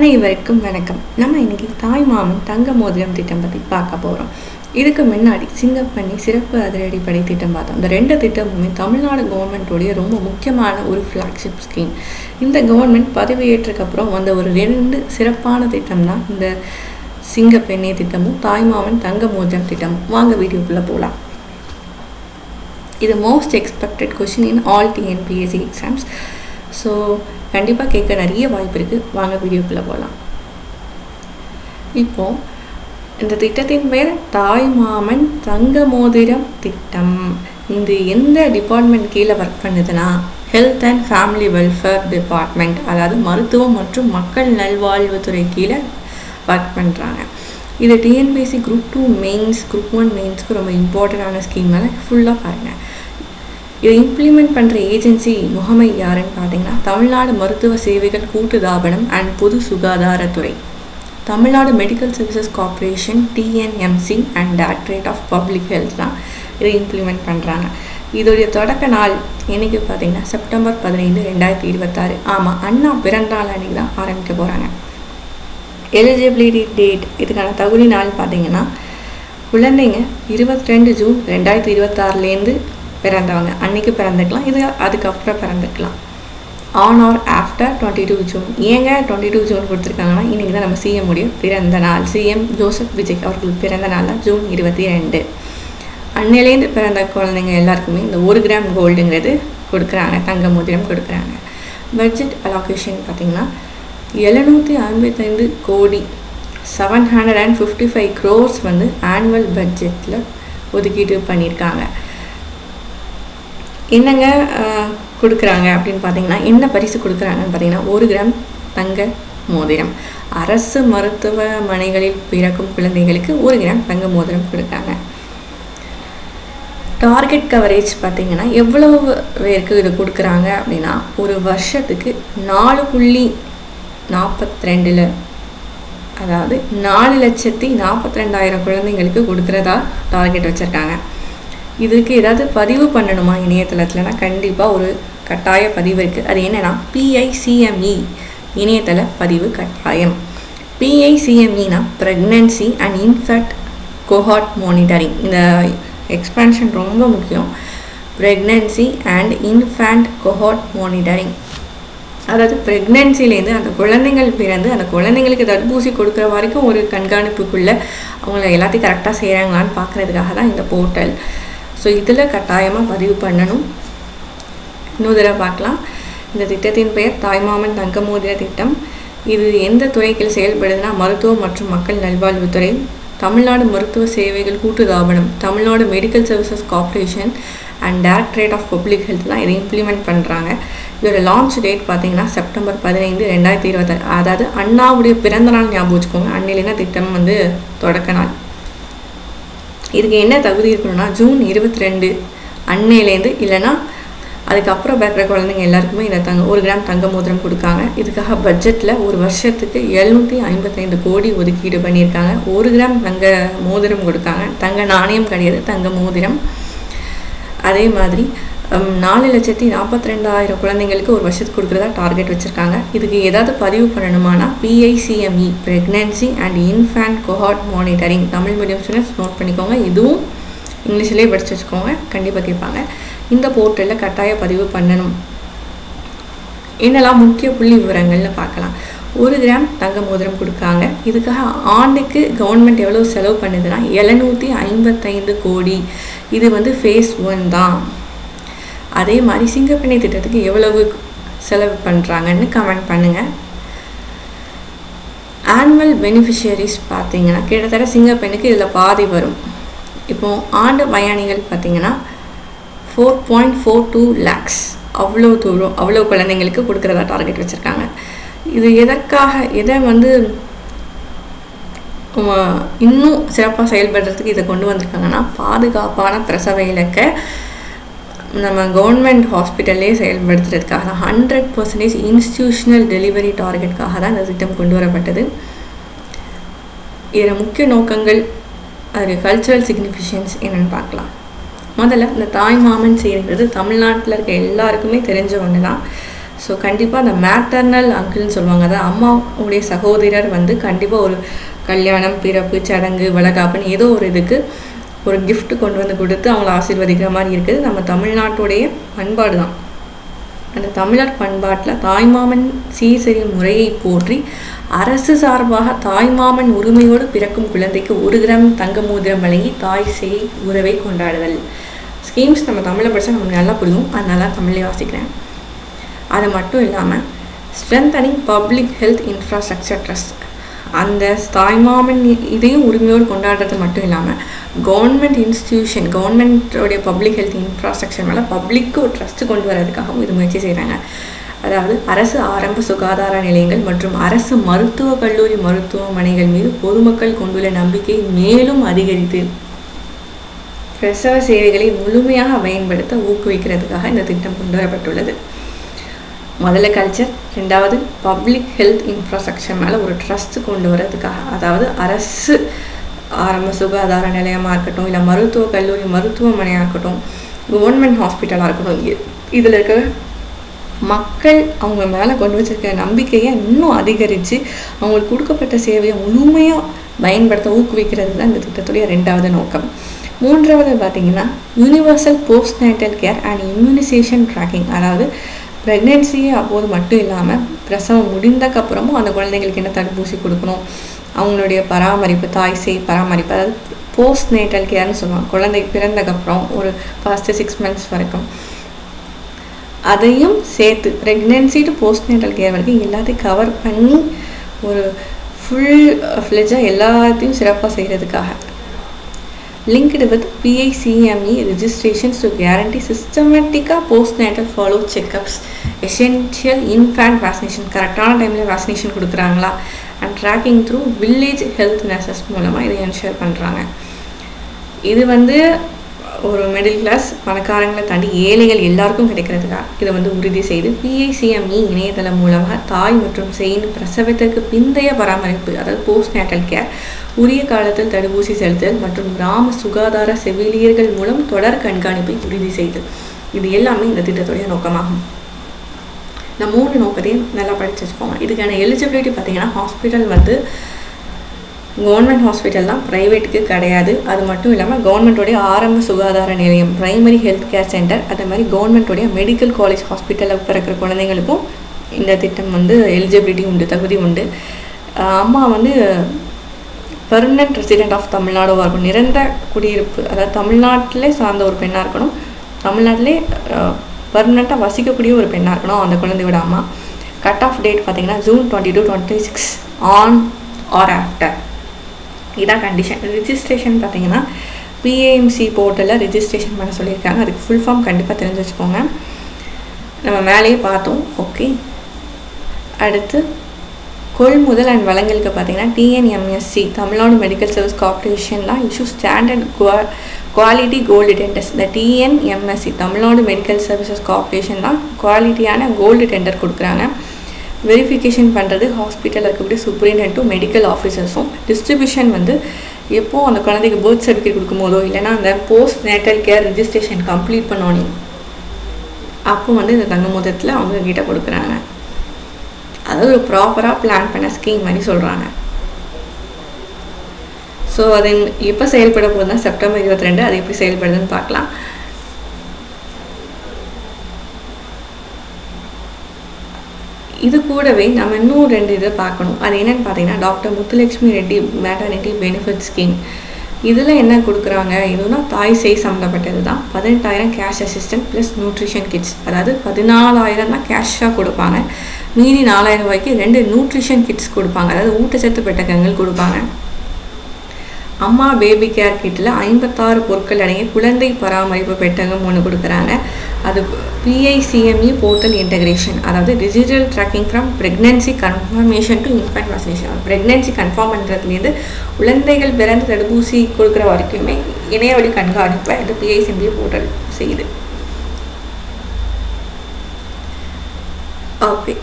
அனைவருக்கும் வணக்கம். நம்ம இன்னைக்கு தாய்மாமன் தங்க மோதிரம் திட்டம் பற்றி பார்க்க போகிறோம். இதுக்கு முன்னாடி சிங்கப்பண்ணி சிறப்பு அதிரடிப்படை திட்டம் பார்த்தோம். இந்த ரெண்டு திட்டமுமே தமிழ்நாடு கவர்மெண்ட்டோடைய ரொம்ப முக்கியமான ஒரு ஃப்ளாக்ஷிப் ஸ்கீம். இந்த கவர்மெண்ட் பதவியேற்றதுக்கு அப்புறம் வந்த ஒரு ரெண்டு சிறப்பான திட்டம் தான் இந்த சிங்கப்பெண்ணே திட்டமும் தாய்மாமன் தங்க மோதிரம் திட்டமும். வாங்க வீடியோக்குள்ளே போகலாம். இது most expected question in all TNPSC exams. So கண்டிப்பாக கேட்க நிறைய வாய்ப்பு இருக்குது. வாங்க வீடியோக்குள்ளே போகலாம். இப்போது இந்த திட்டத்தின் பேர் தாய்மாமன் தங்க மோதிரம் திட்டம். இது எந்த டிபார்ட்மெண்ட் கீழே ஒர்க் பண்ணுதுன்னா health and family welfare department, அதாவது மருத்துவம் மற்றும் மக்கள் நல்வாழ்வுத்துறை கீழே ஒர்க் பண்ணுறாங்க. இது டிஎன்பிஎஸ்சி குரூப் 2 மெயின்ஸ், குரூப் 1 மெயின்ஸ்க்கு ரொம்ப இம்பார்ட்டண்டான ஸ்கீம்னால ஃபுல்லாக பாருங்கள். இதை இம்ப்ளிமெண்ட் பண்ணுற ஏஜென்சி முகமை யாருன்னு பார்த்தீங்கன்னா தமிழ்நாடு மருத்துவ சேவைகள் கூட்டுத்தாபனம் அண்ட் பொது சுகாதாரத்துறை, Tamil Nadu medical services corporation TNMC and directorate of public health தான் இதை இம்ப்ளிமெண்ட் பண்ணுறாங்க. இதோடைய தொடக்க நாள் என்னைக்கு பார்த்தீங்கன்னா செப்டம்பர் 15, 2026. ஆமாம், அண்ணா பிறந்தநாள் அன்றைக்கி தான் ஆரம்பிக்க போகிறாங்க. எலிஜிபிலிட்டி டேட், இதுக்கான தகுதி நாள் பார்த்தீங்கன்னா குழந்தைங்க 22 ஜூன் 2026 பிறந்தவங்க அன்றைக்கி பிறந்துக்கலாம், இது அதுக்கப்புறம் பிறந்துக்கலாம். On or after 22 June. ஏங்க 22 ஜூன் கொடுத்துருக்காங்கன்னா இன்றைக்கி தான் நம்ம சிஎம் உடைய பிறந்த நாள். சிஎம் ஜோசப் விஜய் அவர்கள் பிறந்த நாள் தான் ஜூன் 22. அன்னையிலேருந்து பிறந்த குழந்தைங்க எல்லாருக்குமே இந்த 1 கிராம் கோல்டுங்கிறது கொடுக்குறாங்க, தங்க மோதிரம் கொடுக்குறாங்க. பட்ஜெட் அலோகேஷன் பார்த்திங்கன்னா 755 கோடி 755 crores ஆனுவல் பட்ஜெட்டில் ஒதுக்கீடு பண்ணியிருக்காங்க. என்னங்க கொடுக்குறாங்க அப்படின்னு பார்த்தீங்கன்னா, என்ன பரிசு கொடுக்குறாங்கன்னு பார்த்தீங்கன்னா 1 கிராம் தங்க மோதிரம். அரசு மருத்துவமனைகளில் பிறக்கும் குழந்தைகளுக்கு 1 கிராம் தங்க மோதிரம் கொடுக்குறாங்க. டார்கெட் கவரேஜ் பார்த்தீங்கன்னா எவ்வளவு பேருக்கு இது கொடுக்குறாங்க அப்படின்னா ஒரு வருஷத்துக்கு 4.42, அதாவது 4,42,000 குழந்தைங்களுக்கு கொடுக்குறதா டார்கெட் வச்சுருக்காங்க. இதுக்கு ஏதாவது பதிவு பண்ணணுமா இணையதளத்துலனா கண்டிப்பாக ஒரு கட்டாய பதிவு இருக்குது. அது என்னென்னா PICME இணையதள பதிவு கட்டாயம். PICMEனா pregnancy and in fact cohort monitoring. இந்த எக்ஸ்பான்ஷன் ரொம்ப முக்கியம். Pregnancy and infant cohort monitoring, அதாவது ப்ரெக்னன்சிலேருந்து அந்த குழந்தைங்கள் பிறந்து அந்த குழந்தைங்களுக்கு தடுப்பூசி கொடுக்குற வரைக்கும் ஒரு கண்காணிப்புக்குள்ளே அவங்கள எல்லாத்தையும் கரெக்டாக செய்கிறாங்களான்னு பார்க்குறதுக்காக தான் இந்த போர்ட்டல். ஸோ இதில் கட்டாயமாக பதிவு பண்ணணும். இன்னொரு தடவை பார்க்கலாம். இந்த திட்டத்தின் பெயர் தாய்மாமன் தங்க மோதிர திட்டம். இது எந்த துறையில் செயல்படுதுன்னா மருத்துவம் மற்றும் மக்கள் நல்வாழ்வுத்துறை, தமிழ்நாடு மருத்துவ சேவைகள் கூட்டுத்தாபனம், Tamil Nadu medical services corporation and directorate of public health தான் இதை இம்ப்ளிமெண்ட் பண்ணுறாங்க. இதோட லான்ச் டேட் பார்த்தீங்கன்னா செப்டம்பர் 15, 2026. அதாவது அண்ணாவுடைய பிறந்தநாள் ஞாபகம் வச்சுக்கோங்க. அன்னிலேருந்து திட்டம் தொடக்க நாள். இதுக்கு என்ன தகுதி இருக்கணும்னா ஜூன் 22 அன்னையிலேருந்து, இல்லைன்னா அதுக்கப்புறம் பிறக்கிற குழந்தைங்க எல்லாருக்குமே இந்த 1 கிராம் தங்க மோதிரம் கொடுக்காங்க. இதுக்காக பட்ஜெட்டில் ஒரு வருஷத்துக்கு 755 கோடி ஒதுக்கீடு பண்ணியிருக்காங்க. 1 கிராம் தங்க மோதிரம் கொடுக்காங்க. தங்க நாணயம் கிடையாது, தங்க மோதிரம். அதே மாதிரி 4,42,000 குழந்தைங்களுக்கு ஒரு வருஷத்துக்கு கொடுக்குறதா டார்கெட் வச்சுருக்காங்க. இதுக்கு ஏதாவது பதிவு பண்ணணுமானா PICME pregnancy and infant cohort monitoring. Tamil medium students note பண்ணிக்கோங்க. இதுவும் இங்கிலீஷ்லேயே படித்து வச்சுக்கோங்க, கண்டிப்பாக கேட்பாங்க. இந்த போர்ட்டலில் கட்டாய பதிவு பண்ணணும். என்னெல்லாம் முக்கிய புள்ளி விவரங்கள்னு பார்க்கலாம். 1 கிராம் தங்க மோதிரம் கொடுக்காங்க. இதுக்காக ஆண்டுக்கு கவர்மெண்ட் எவ்வளோ செலவு பண்ணுதுன்னா 755 கோடி. இது ஃபேஸ் 1 தான். அதே மாதிரி சிங்கப்பெண்ணே திட்டத்துக்கு எவ்வளவு செலவு பண்ணுறாங்கன்னு கமெண்ட் பண்ணுங்கள். ஆனுவல் பெனிஃபிஷியரிஸ் பார்த்தீங்கன்னா கிட்டத்தட்ட சிங்கப்பெண்ணுக்கு இதில் பாதி வரும். இப்போது ஆண்டு பயணிகள் பார்த்தீங்கன்னா 4.42 lakhs. அவ்வளோ குழந்தைங்களுக்கு கொடுக்குறதா டார்கெட் வச்சுருக்காங்க. இது எதற்காக எதை இன்னும் சிறப்பாக செயல்படுறதுக்கு இதை கொண்டு வந்திருக்காங்கன்னா பாதுகாப்பான பிரசவ இலக்கை நம்ம கவர்மெண்ட் ஹாஸ்பிட்டல்லே செயல்படுத்துறதுக்காக தான். 100% இன்ஸ்டிடியூஷனல் டெலிவரி டார்கெட்டுக்காக தான் இந்த திட்டம் கொண்டு வரப்பட்டது. இதில் முக்கிய நோக்கங்கள், அது கல்ச்சுரல் சிக்னிஃபிகன்ஸ் என்னென்னு பார்க்கலாம். முதல்ல இந்த தாய்மாமன் செய்கிறது தமிழ்நாட்டில் இருக்க எல்லாருக்குமே தெரிஞ்ச ஒன்று தான். ஸோ கண்டிப்பாக அந்த மேட்டர்னல் அங்கிள்னு சொல்லுவாங்க, அதாவது அம்மாவுடைய சகோதரர் வந்து கண்டிப்பாக ஒரு கல்யாணம், பிறப்பு, சடங்கு, வளகாப்புன்னு ஏதோ ஒரு இதுக்கு ஒரு gift கொண்டு வந்து கொடுத்து அவங்கள ஆசீர்வதிக்கிற மாதிரி இருக்குது. நம்ம தமிழ்நாட்டுடைய பண்பாடு தான். அந்த தமிழர் பண்பாட்டில் தாய்மாமன் சீர்செய்யும் முறையை போற்றி அரசு சார்பாக தாய்மாமன் உரிமையோடு பிறக்கும் குழந்தைக்கு 1 கிராம் தங்க மோதிரம் வழங்கி தாய் சேய் உறவை கொண்டாடுதல் ஸ்கீம்ஸ் நம்ம தமிழில் படித்தா நமக்கு நல்லா புரியும், அதனால தமிழ்லேயே வாசிக்கிறேன். அது மட்டும் இல்லாமல் strengthening public health infrastructure trust, அந்த தாய்மாமன் இதையும் உரிமையோடு கொண்டாடுறது மட்டும் இல்லாமல் கவர்மெண்ட் இன்ஸ்டிடியூஷன், கவர்மெண்ட்டோடைய பப்ளிக் ஹெல்த் இன்ஃப்ராஸ்ட்ரக்சர் மேலே பப்ளிக்கு ஒரு ட்ரஸ்ட்டு கொண்டு வரதுக்காகவும் இது முயற்சி செய்கிறாங்க. அதாவது அரசு ஆரம்ப சுகாதார நிலையங்கள் மற்றும் அரசு மருத்துவக் கல்லூரி மருத்துவமனைகள் மீது பொதுமக்கள் கொண்டுள்ள நம்பிக்கையை மேலும் அதிகரித்து பிரசவ சேவைகளை முழுமையாக பயன்படுத்த ஊக்குவிக்கிறதுக்காக இந்த திட்டம் கொண்டு வரப்பட்டுள்ளது. முதல்ல கல்ச்சர், ரெண்டாவது பப்ளிக் ஹெல்த் இன்ஃப்ராஸ்ட்ரக்சர் மேலே ஒரு ட்ரஸ்ட் கொண்டு வரதுக்காக, அதாவது அரசு ஆரம்ப சுகாதார நிலையமாக இருக்கட்டும், இல்லை மருத்துவக் கல்லூரி மருத்துவமனையாக இருக்கட்டும், கவர்மெண்ட் ஹாஸ்பிட்டலாக இருக்கட்டும், இதில் இருக்க மக்கள் அவங்க மேலே கொண்டு வச்சிருக்க நம்பிக்கையை இன்னும் அதிகரித்து அவங்களுக்கு கொடுக்கப்பட்ட சேவையை முழுமையாக பயன்படுத்த ஊக்குவிக்கிறது தான் இந்த திட்டத்துடைய 2வது நோக்கம். 3வது பார்த்திங்கன்னா universal post natal care and immunisation tracking, அதாவது ப்ரெக்னென்சியே அப்போது மட்டும் இல்லாமல் பிரசவம் முடிந்தக்கப்புறமும் அந்த குழந்தைங்களுக்கு என்ன தடுப்பூசி கொடுக்கணும், அவங்களுடைய பராமரிப்பு, தாய் சேய் பராமரிப்பு, அதாவது போஸ்ட் நேட்டல் கேர்னு சொல்லுவாங்க. குழந்தை பிறந்தக்கப்புறம் ஒரு ஃபர்ஸ்ட்டு 6 months வரைக்கும் அதையும் சேர்த்து pregnancy to post natal care வரைக்கும் எல்லாத்தையும் கவர் பண்ணி ஒரு ஃபுல் ஃப்ளெஜாக எல்லாத்தையும் சிறப்பாக செய்கிறதுக்காக linked with PICME registrations to guarantee systematic postnatal follow checkups, essential infant vaccination, கரெக்டான டைமில் வேக்சினேஷன் கொடுக்குறாங்களா, and tracking through village health nurses மூலமாக இதை என்ஷூர் பண்ணுறாங்க. இது வந்து ஒரு மிடில் கிளாஸ் பணக்காரங்களை தாண்டி ஏழைகள் எல்லாருக்கும் கிடைக்கிறதுக்காக இதை வந்து உறுதி செய்து PICME இணையதளம் மூலமாக தாய் மற்றும் சேயின் பிரசவத்திற்கு பிந்தைய பராமரிப்பு, அதாவது போஸ்ட் நேட்டல் கேர், உரிய காலத்தில் தடுப்பூசி செலுத்தல் மற்றும் கிராம சுகாதார செவிலியர்கள் மூலம் தொடர் கண்காணிப்பை உறுதி செய்தல், இது எல்லாமே இந்த திட்டத்துடைய நோக்கமாகும். இந்த 3 நோக்கத்தையும் நல்லா படித்து வச்சுக்கோங்க. இதுக்கான எலிஜிபிலிட்டி பார்த்திங்கன்னா ஹாஸ்பிட்டல் வந்து கவர்மெண்ட் ஹாஸ்பிட்டல் தான், ப்ரைவேட்டுக்கு கிடையாது. அது மட்டும் இல்லாமல் கவர்மெண்ட்டோடைய ஆரம்ப சுகாதார நிலையம், ப்ரைமரி ஹெல்த் கேர் சென்டர், அதே மாதிரி கவர்மெண்ட்டோடைய மெடிக்கல் காலேஜ் ஹாஸ்பிட்டலில் பிறக்கிற குழந்தைங்களுக்கும் இந்த திட்டம் வந்து எலிஜிபிலிட்டி உண்டு, தகுதி உண்டு. அம்மா வந்து பெர்மனன்ட் ரெசிடென்ட் ஆஃப் தமிழ்நாடுவாக இருக்கணும், நிரந்தர குடியிருப்பு, அதாவது தமிழ்நாட்டிலே சார்ந்த ஒரு பெண்ணாக இருக்கணும், தமிழ்நாட்டிலே பெர்மனண்ட்டாக வசிக்கக்கூடிய ஒரு பெண்ணாக இருக்கணும் அந்த குழந்தையோட அம்மா. கட் ஆஃப் டேட் பார்த்திங்கன்னா June 22, 26 ஆன் ஆர் ஆஃப்டர், இதான் கண்டிஷன். ரிஜிஸ்ட்ரேஷன் பார்த்திங்கன்னா PAMC போர்ட்டலில் ரிஜிஸ்ட்ரேஷன் பண்ண சொல்லியிருக்காங்க. அதுக்கு ஃபுல் ஃபார்ம் கண்டிப்பாக தெரிஞ்சு வச்சுக்கோங்க, நம்ம மேலேயே பார்த்தோம். ஓகே, அடுத்து கொள்முதல் அண்ட் வழங்கலுக்கு பார்த்திங்கன்னா TNMSC Tamil Nadu medical service corporation தான் issue standard quality gold tenders. இந்த TNMSC Tamil Nadu medical services corporation தான் குவாலிட்டியான கோல்டு டெண்டர் கொடுக்குறாங்க. வெரிஃபிகேஷன் பண்ணுறது ஹாஸ்பிட்டலில் இருக்கக்கூடிய சூப்பரிண்டென்ட்டும் மெடிக்கல் ஆஃபீஸர்ஸும். டிஸ்ட்ரிபியூஷன் வந்து எப்போது அந்த குழந்தைக்கு பர்த் சர்டிஃபிகேட் கொடுக்கும்போதோ இல்லைனா அந்த post natal care registration complete பண்ணோன்னே அப்போ வந்து இந்த தங்க மோதிரத்தில் அவங்க கிட்ட கொடுக்குறாங்க. அதாவது ஒரு ப்ராப்பராக பிளான் பண்ண ஸ்கீம் மாதிரி சொல்கிறாங்க. ஸோ அது எப்போ செயல்பட போகுதுன்னா September 22, அது எப்படி செயல்படுதுன்னு பார்க்கலாம். இது கூடவே நம்ம இன்னும் 2 இதை பார்க்கணும். அது என்னென்னு பார்த்தீங்கன்னா doctor Muthulakshmi Reddy maternity benefit scheme. இதில் என்ன கொடுக்குறாங்க, இதுனா தாய் சேய் சம்மந்தப்பட்டது தான். 18,000 cash assistant plus nutrition kids, அதாவது 14,000 தான் கேஷாக கொடுப்பாங்க, மீதி 4,000 ரூபாய்க்கு 2 நியூட்ரிஷன் கிட்ஸ் கொடுப்பாங்க, அதாவது ஊட்டச்சத்து பெட்டகங்கள் கொடுப்பாங்க. அம்மா பேபி கேர் கிட்டில் 56 பொருட்கள் அடங்கிய குழந்தை பராமரிப்பு பெட்டகம் ஒன்று கொடுக்குறாங்க. அது PICME போர்ட்டல் இன்டகிரேஷன், அதாவது digital tracking from pregnancy confirmation to infant vaccination. Pregnancy confirm பண்ணுறதுலேருந்து குழந்தைகள் பிறந்து தடுப்பூசி கொடுக்குற வரைக்குமே இணையவழி கண்காணிப்பை இந்த PICME போர்ட்டல் செய்யுது. ஓகே,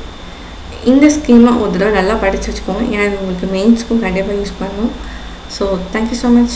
இந்த ஸ்கீமை ஒரு தடவை நல்லா படித்து வச்சுக்கோங்க, ஏன்னா இது உங்களுக்கு மெயின்ஸ்க்கும் கண்டிப்பாக யூஸ் பண்ணணும். So thank you so much.